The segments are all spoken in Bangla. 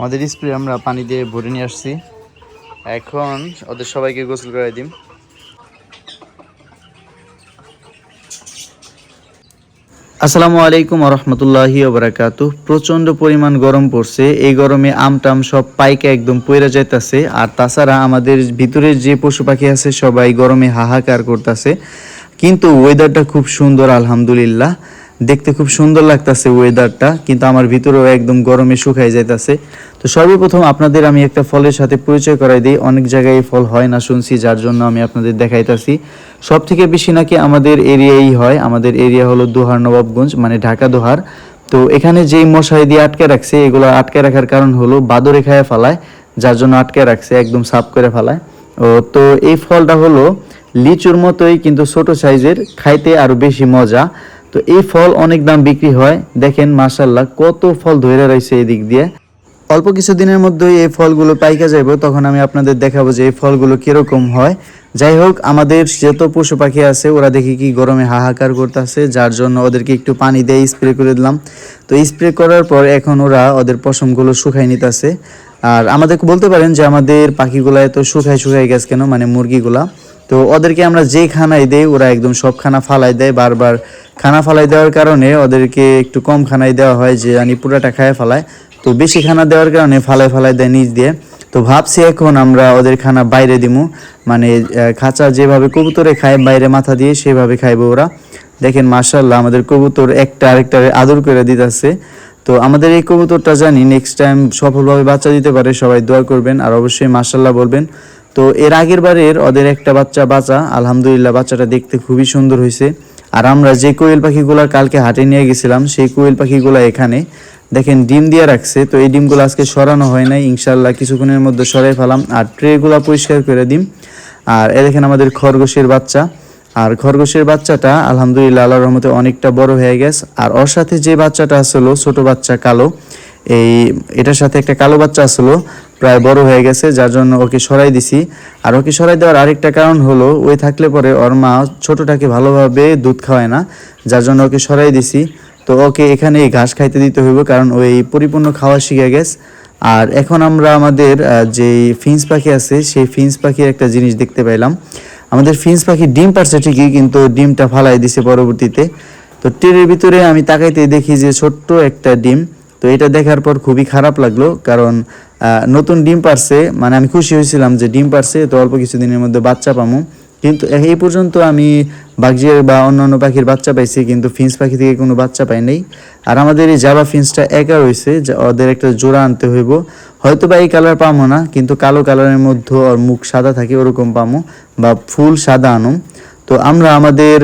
আমাদের স্প্রে আমরা পানি দিয়ে ভরে নিয়ে আসছি। এখন ওদের সবাইকে গোসল করে দিই। আসসালামু আলাইকুম রহমতুল্লাহি ওবারাকাতু। প্রচণ্ড পরিমাণ গরম পড়ছে। এই গরমে আমটাম সব পাইকে একদম পইরা যাইতেছে। আর তাছাড়া আমাদের ভিতরের যে পশু পাখি আছে সবাই গরমে হাহাকার করতেছে। কিন্তু ওয়েদারটা খুব সুন্দর, আলহামদুলিল্লাহ। দেখতে খুব সুন্দর লাগতেছে ওয়েদারটা, কিন্তু আমার ভিতরেও একদম গরমে শুকাই যাইতেছে। তো সর্বপ্রথম আপনাদের আমি একটা ফলের সাথে পরিচয় করাই দিই। অনেক জায়গায় এই ফল হয় না শুনছি, যার জন্য আমি আপনাদের দেখাইতাছি। সব থেকে বেশি নাকি আমাদের এরিয়াই হয়। আমাদের এরিয়া হলো দোহার নবাবগঞ্জ, মানে ঢাকা দোহার। তো এখানে যেই মশারি দিয়ে আটকে রাখছে, এগুলো আটকে রাখার কারণ হলো বাদরে খায় ফেলায়, যার জন্য আটকে রাখছে, একদম সাফ করে ফেলায়। তো এই ফলটা হলো লিচুর মতোই, কিন্তু ছোট সাইজের, খাইতে আরো বেশি মজা। তো এই ফল অনেক দাম বিক্রি হয়। দেখেন মাশাআল্লাহ কত ফল ধরে রয়েছে এই দিক দিয়ে। অল্প কিছু দিনের মধ্যেই এই ফলগুলো পাইকা যাইব, তখন আমি আপনাদের দেখাবো যে এই ফলগুলো কিরকম হয়। যাই হোক, আমাদের যত পশু পাখি আছে ওরা দেখি কি গরমে হাহাকার করতেছে, যার জন্য ওদেরকে একটু পানি দিয়ে স্প্রে করে দিলাম। তো স্প্রে করার পর এখন ওরা ওদের পশমগুলো শুকাই নিতেছে। আর আমাদেরকে বলতে পারেন যে আমাদের পাখিগুলা এত শুকাই গেছে কেন, মানে মুরগিগুলা। তো ওদেরকে আমরা যেই খানাই দেই ওরা একদম সব খানা ফালাই দেয়। বারবার খানা ফালাই দেওয়ার কারণে ওদেরকে একটু কম খানাই দেওয়া হয়, যে পুরাটা খায় ফালায়। তো বেশি খানা দেওয়ার কারণে ফালাই দেয় নিচ দিয়ে। তো ভাবছি এখন আমরা ওদের খানা বাইরে দিমু, মানে খাঁচা যেভাবে কবুতরে খায় বাইরে মাথা দিয়ে, সেভাবে খাইবে ওরা। দেখেন মাশাআল্লাহ আমাদের কবুতর একটা আরেকটারে আদর করে দিতেছে। তো আমাদের এই কবুতরটা জানি নেক্সট টাইম সফলভাবে বাচ্চা দিতে পারে, সবাই দোয়া করবেন আর অবশ্যই মাশাআল্লাহ বলবেন। তো এর আগের বারের ওদের একটা বাচ্চা বাঁচা, আলহামদুলিল্লাহ বাচ্চাটা দেখতে খুবই সুন্দর হয়েছে। আর আমরা যে কোয়েল পাখিগুলা কালকে হাটে নিয়ে গেছিলাম, সেই কোয়েল পাখিগুলা এখানে দেখেন ডিম দিয়ে রাখছে। তো এই ডিমগুলো আজকে সরানো হয় নাই, ইনশাল্লাহ কিছুক্ষণের মধ্যে সরাই ফেলাম আর ট্রেগুলো পরিষ্কার করে দিম। আর এ দেখেন আমাদের খরগোশের বাচ্চা। আর খরগোশের বাচ্চাটা আলহামদুলিল্লাহ আল্লাহর রহমতে অনেকটা বড় হয়ে গেছে। আর ওর সাথে যে বাচ্চাটা আসলো ছোট বাচ্চা কালো, এটার সাথে একটা কালো বাচ্চা আসলো, প্রায় বড় হয়ে গেছে, যার জন্য ওকে সরাই দিছি। আর ওকে সরাই দেওয়ার আরেকটা কারণ হলো ওই থাকলে পরে ওর মা ছোটটাকে ভালোভাবে দুধ খাওয়ায় না, যার জন্য ওকে সরাই দিছি। তো ওকে এখানে ঘাস খাইতে দিতে হইব, কারণ ওই পরিপূর্ণ খাওয়া শিখে গেছে। আর এখন আমরা আমাদের যে ফিঞ্চ পাখি আছে, সেই ফিঞ্চ পাখির একটা জিনিস দেখতে পাইলাম। আমাদের ফিঞ্চ পাখি ডিম পারছে ঠিকই, কিন্তু ডিমটা ফালাই দিছে পরবর্তীতে। তো টেরের ভিতরে আমি তাকাইতে দেখি যে ছোট্ট একটা ডিম। তো এটা দেখার পর খুবই খারাপ লাগলো, কারণ নতুন ডিম পারছে, মানে আমি খুশি হয়েছিলাম যে ডিম পারছে, তো অল্প কিছুদিনের মধ্যে বাচ্চা পামু। কিন্তু এই পর্যন্ত আমি বাগজিয়ার বা অন্যান্য পাখির বাচ্চা পাইছি, কিন্তু ফিঞ্চ পাখি থেকে কোনো বাচ্চা পাই নাই। আর আমাদের এই জাবা ফিঞ্চটা একা রয়েছে, ওদের একটা জোড়া আনতে হইব। হয়তো বা এই কালার পামো না, কিন্তু কালো কালারের মধ্যে ওর মুখ সাদা থাকে ওরকম পামো, বা ফুল সাদা আনুম। তো আমরা আমাদের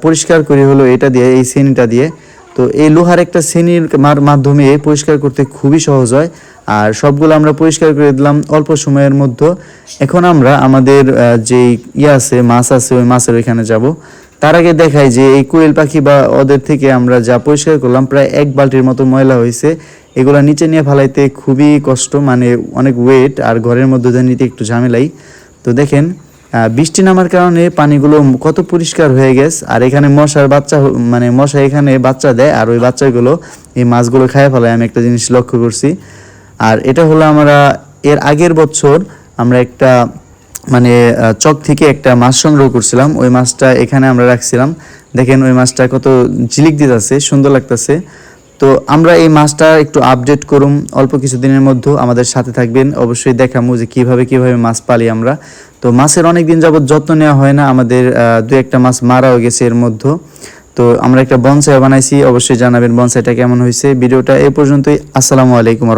পরিষ্কার করি হলো এটা দিয়ে, এই শ্রেণীটা দিয়ে। তো এই লোহার একটা শ্রেণীর মাধ্যমে পরিষ্কার করতে খুবই সহজ হয়। আর সবগুলো আমরা পরিষ্কার করে দিলাম অল্প সময়ের মধ্যে। এখন আমরা আমাদের যে আছে মাছ আছে, ওই মাছের ওইখানে যাব। তার আগে দেখাই যে এই কোয়েল পাখি বা ওদের থেকে আমরা যা পরিষ্কার করলাম, প্রায় 1 বালতির মতো ময়লা হয়েছে। এগুলা নিচে নিয়ে ফেলাইতে খুবই কষ্ট, মানে অনেক ওয়েট, আর ঘরের মধ্যে নিতে একটু ঝামেলাই। তো দেখেন বৃষ্টি নামার কারণে পানিগুলো কত পরিষ্কার হয়ে গেছে। আর এখানে মশার বাচ্চা, মানে মশা এখানে বাচ্চা দেয়, আর ওই বাচ্চাগুলো এই মাছগুলো খায় ফেলায়, আমি একটা জিনিস লক্ষ্য করছি। আর এটা হলো আমরা এর আগের বছর আমরা একটা মানে চক থেকে একটা মাছ সংগ্রহ করছিলাম, ওই মাছটা এখানে আমরা রাখছিলাম। দেখেন ওই মাছটা কত ঝিলিক দিতেছে, সুন্দর লাগতেছে। তো আমরা এই মাছটা একটু আপডেট করুম অল্প কিছুদিনের মধ্যে, আমাদের সাথে থাকবেন, অবশ্যই দেখামু যে কিভাবে মাছ পালি আমরা। তো মাছের অনেক দিন যাবত যত্ন নেওয়া হয় না, আমাদের 2-1টা মাছ মারাও গেছে এর মধ্যে। তো আমরা একটা বনসাই বানাইছি, অবশ্যই জানাবেন বনসাইটা কেমন হয়েছে। ভিডিওটা এই পর্যন্তই। আসসালামু আলাইকুম।